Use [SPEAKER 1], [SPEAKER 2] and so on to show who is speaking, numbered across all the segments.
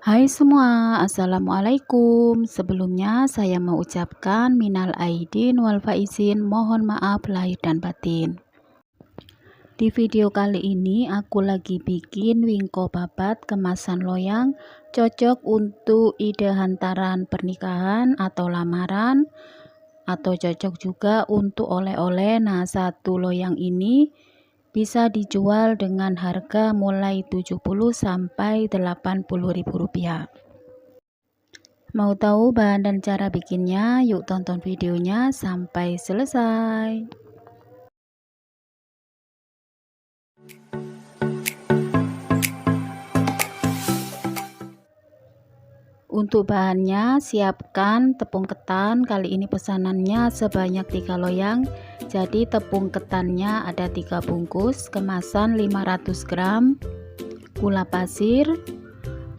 [SPEAKER 1] Hai semua, Assalamualaikum. Sebelumnya saya mau ucapkan minal aidin wal faizin, mohon maaf lahir dan batin. Di video kali ini aku lagi bikin wingko babat kemasan loyang, cocok untuk ide hantaran pernikahan atau lamaran, atau cocok juga untuk oleh-oleh. Nah, satu loyang ini bisa dijual dengan harga mulai 70 sampai 80 ribu rupiah. Mau tahu bahan dan cara bikinnya? Yuk tonton videonya sampai selesai. Untuk bahannya, siapkan tepung ketan. Kali ini pesanannya sebanyak 3 loyang. Jadi tepung ketannya ada 3 bungkus, kemasan 500 gram, gula pasir,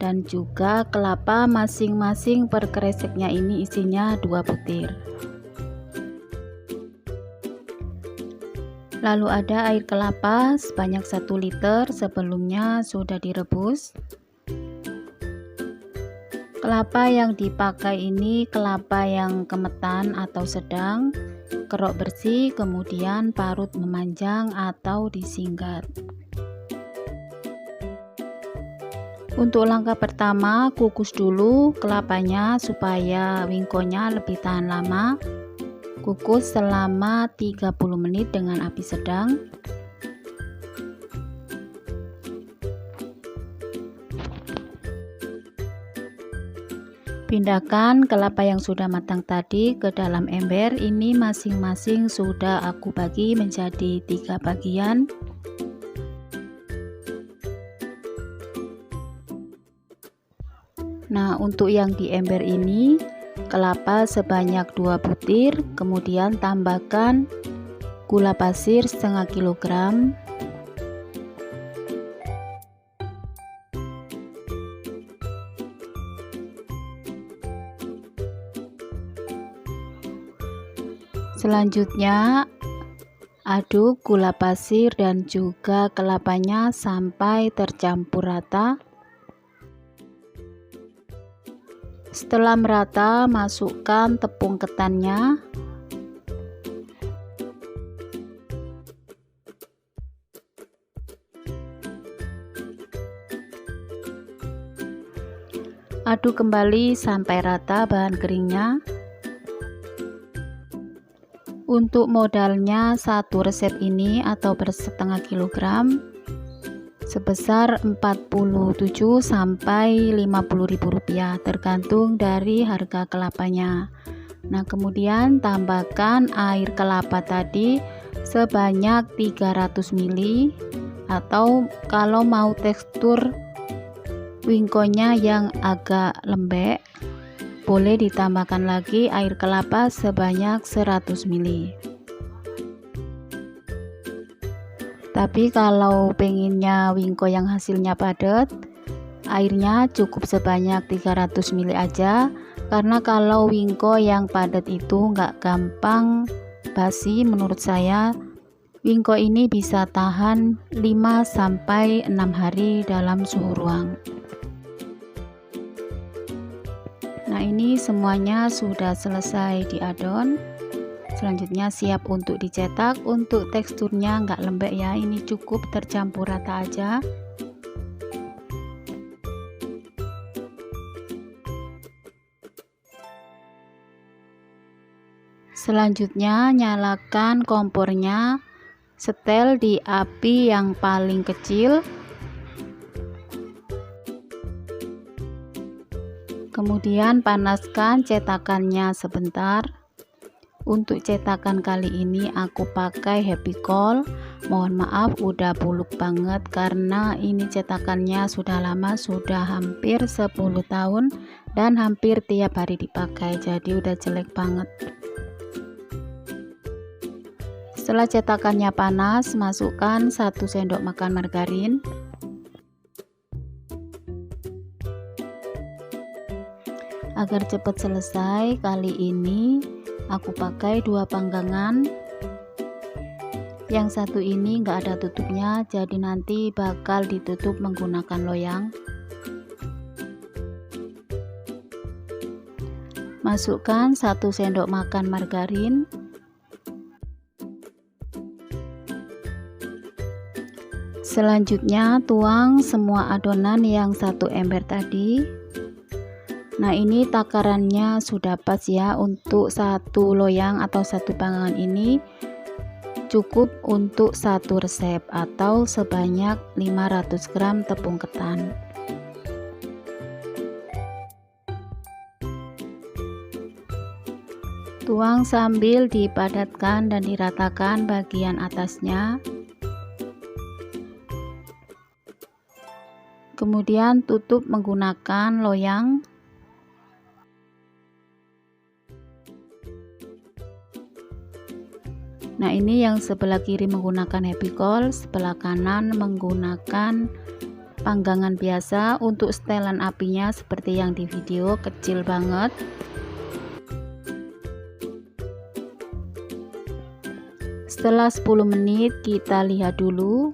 [SPEAKER 1] dan juga kelapa. Masing-masing per kreseknya ini isinya 2 butir. Lalu ada air kelapa sebanyak 1 liter, sebelumnya sudah direbus. Kelapa yang dipakai ini kelapa yang kemetan atau sedang, kerok bersih, kemudian parut memanjang atau disingkat. Untuk langkah pertama, kukus dulu kelapanya supaya wingkonya lebih tahan lama. Kukus selama 30 menit dengan api sedang. Pindahkan kelapa yang sudah matang tadi ke dalam ember. Ini masing-masing sudah aku bagi menjadi 3 bagian. Nah, untuk yang di ember ini kelapa sebanyak 2 butir, kemudian tambahkan gula pasir setengah kilogram, selanjutnya aduk gula pasir dan juga kelapanya sampai tercampur rata. Setelah merata, masukkan tepung ketannya. Aduk kembali sampai rata bahan keringnya. Untuk modalnya satu resep ini atau setengah kilogram sebesar 47 sampai 50 ribu rupiah tergantung dari harga kelapanya. Nah, kemudian tambahkan air kelapa tadi sebanyak 300 ml, atau kalau mau tekstur wingkonya yang agak lembek, boleh ditambahkan lagi air kelapa sebanyak 100 ml. Tapi kalau pengennya wingko yang hasilnya padat, airnya cukup sebanyak 300 ml aja, karena kalau wingko yang padat itu nggak gampang basi. Menurut saya wingko ini bisa tahan 5 sampai 6 hari dalam suhu ruang. Nah, ini semuanya sudah selesai diadon. Selanjutnya siap untuk dicetak. Untuk teksturnya nggak lembek ya, ini cukup tercampur rata aja. Selanjutnya nyalakan kompornya, setel di api yang paling kecil. Kemudian panaskan cetakannya sebentar. Untuk cetakan kali ini aku pakai Happy Cool. Mohon maaf udah buluk banget karena ini cetakannya sudah lama, sudah hampir 10 tahun dan hampir tiap hari dipakai, jadi udah jelek banget. Setelah cetakannya panas, masukkan 1 sendok makan margarin. Agar cepat selesai, kali ini aku pakai 2 panggangan. Yang satu ini nggak ada tutupnya, jadi nanti bakal ditutup menggunakan loyang. Masukkan 1 sendok makan margarin. Selanjutnya tuang semua adonan yang 1 ember tadi. Nah, ini takarannya sudah pas ya, untuk 1 loyang atau 1 panggangan ini cukup untuk 1 resep atau sebanyak 500 gram tepung ketan. Tuang sambil dipadatkan dan diratakan bagian atasnya. Kemudian tutup menggunakan loyang. Nah, ini yang sebelah kiri menggunakan happy coil, sebelah kanan menggunakan panggangan biasa. Untuk setelan apinya seperti yang di video, kecil banget. Setelah 10 menit kita lihat dulu.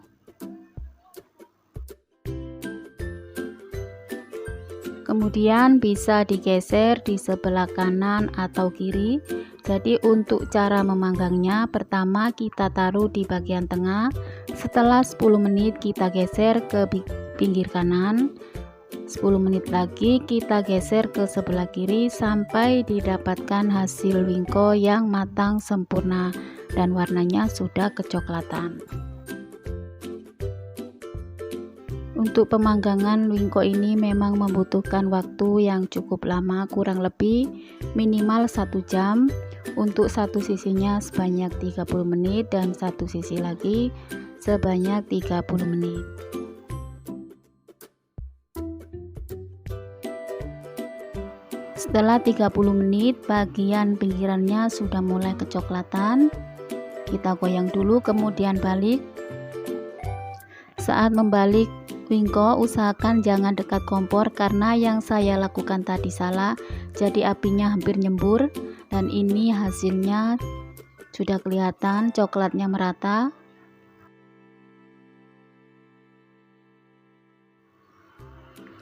[SPEAKER 1] Kemudian bisa digeser di sebelah kanan atau kiri. Jadi untuk cara memanggangnya, pertama kita taruh di bagian tengah. Setelah 10 menit kita geser ke pinggir kanan. 10 menit lagi kita geser ke sebelah kiri sampai didapatkan hasil wingko yang matang sempurna dan warnanya sudah kecoklatan. Untuk pemanggangan wingko ini memang membutuhkan waktu yang cukup lama, kurang lebih minimal 1 jam. Untuk satu sisinya sebanyak 30 menit dan satu sisi lagi sebanyak 30 menit. Setelah 30 menit bagian pinggirannya sudah mulai kecoklatan. Kita goyang dulu kemudian balik. Saat membalik wingko usahakan jangan dekat kompor karena yang saya lakukan tadi salah, jadi apinya hampir nyembur dan ini hasilnya sudah kelihatan coklatnya merata.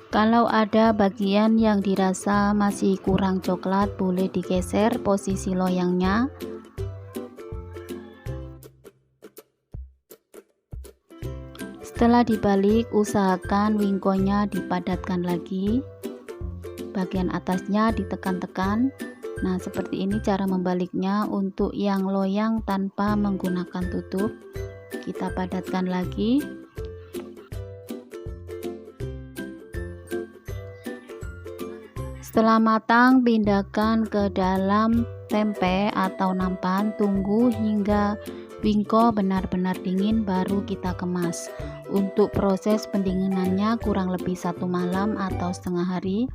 [SPEAKER 1] Kalau ada bagian yang dirasa masih kurang coklat, boleh digeser posisi loyangnya. Setelah dibalik, usahakan wingkonya dipadatkan lagi. Bagian atasnya ditekan-tekan. Nah, seperti ini cara membaliknya. Untuk yang loyang tanpa menggunakan tutup, kita padatkan lagi. Setelah matang, pindahkan ke dalam tempe atau nampan. Tunggu hingga wingko benar-benar dingin baru kita kemas. Untuk proses pendinginannya kurang lebih 1 malam atau setengah hari.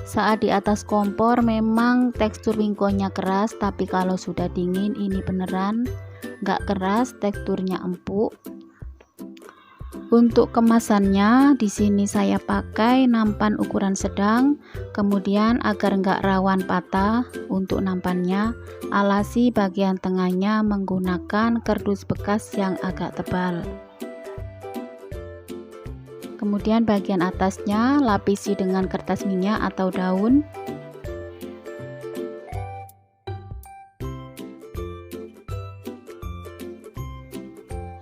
[SPEAKER 1] Saat di atas kompor memang tekstur wingkonya keras, tapi kalau sudah dingin ini beneran nggak keras, teksturnya empuk. Untuk kemasannya di sini saya pakai nampan ukuran sedang. Kemudian agar nggak rawan patah, untuk nampannya alasi bagian tengahnya menggunakan kardus bekas yang agak tebal. Kemudian bagian atasnya lapisi dengan kertas minyak atau daun.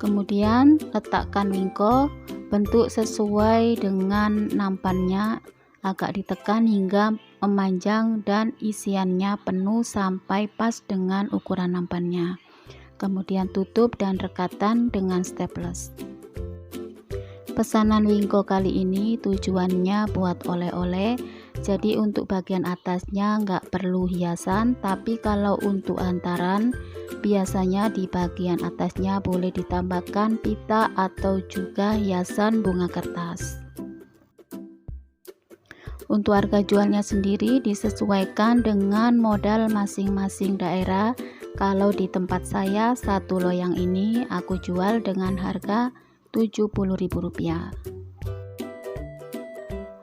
[SPEAKER 1] Kemudian letakkan wingko, bentuk sesuai dengan nampannya, agak ditekan hingga memanjang dan isiannya penuh sampai pas dengan ukuran nampannya. Kemudian tutup dan rekatkan dengan staples. Pesanan wingko kali ini tujuannya buat oleh-oleh, jadi untuk bagian atasnya nggak perlu hiasan, tapi kalau untuk hantaran biasanya di bagian atasnya boleh ditambahkan pita atau juga hiasan bunga kertas. Untuk harga jualnya sendiri disesuaikan dengan modal masing-masing daerah. Kalau di tempat saya satu loyang ini aku jual dengan harga Rp70.000.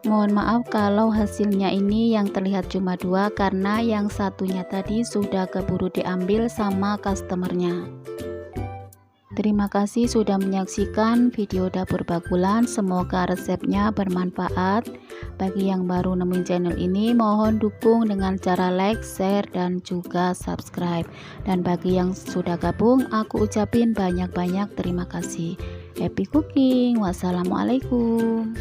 [SPEAKER 1] Mohon maaf kalau hasilnya ini yang terlihat cuma 2 karena yang satunya tadi sudah keburu diambil sama customernya. Terima kasih sudah menyaksikan video dapur bakulan. Semoga resepnya bermanfaat. Bagi yang baru nemuin channel ini, mohon dukung dengan cara like, share, dan juga subscribe. Dan bagi yang sudah gabung, aku ucapin banyak-banyak terima kasih. Happy cooking. Wassalamualaikum.